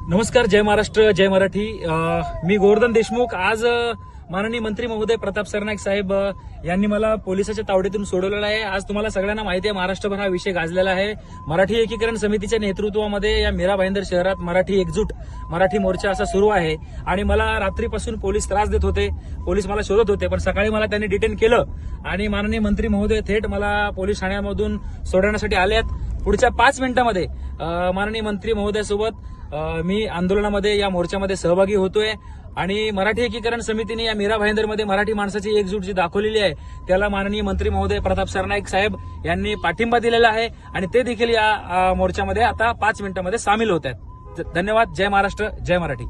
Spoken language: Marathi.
नमस्कार, जय महाराष्ट्र, जय मराठी. मी गोवर्धन देशमुख. आज माननीय मंत्री महोदय प्रताप सरनाईक साहेब यांनी मला पोलिसाच्या तावडीतून सोडवलेलं आहे. आज तुम्हाला सगळ्यांना माहिती आहे, महाराष्ट्रभर हा विषय गाजलेला आहे. मराठी एकीकरण समितीच्या नेतृत्वामध्ये या मीरा भाईंदर शहरात मराठी एकजूट मराठी मोर्चा असा सुरू आहे. आणि मला रात्रीपासून पोलीस त्रास देत होते, पोलीस मला शोधत होते, पण सकाळी मला त्यांनी डिटेन केलं आणि माननीय मंत्री महोदय थेट मला पोलीस ठाण्यामधून सोडवण्यासाठी आल्यात. पुढच्या 5 मिनिटांमध्ये माननीय मंत्री महोदयासोबत मी आंदोलनामध्ये या मोर्चामध्ये सहभागी होतोय. आणि मराठी एकीकरण समितीने या मीरा भाईंदरमध्ये मराठी माणसाची एकजूट जी दाखवलेली आहे त्याला माननीय मंत्री महोदय प्रताप सरनाईक साहेब यांनी पाठिंबा दिलेला आहे आणि ते देखील या मोर्चामध्ये आता 5 मिनिटांमध्ये सामील होत आहेत. धन्यवाद. जय महाराष्ट्र, जय मराठी.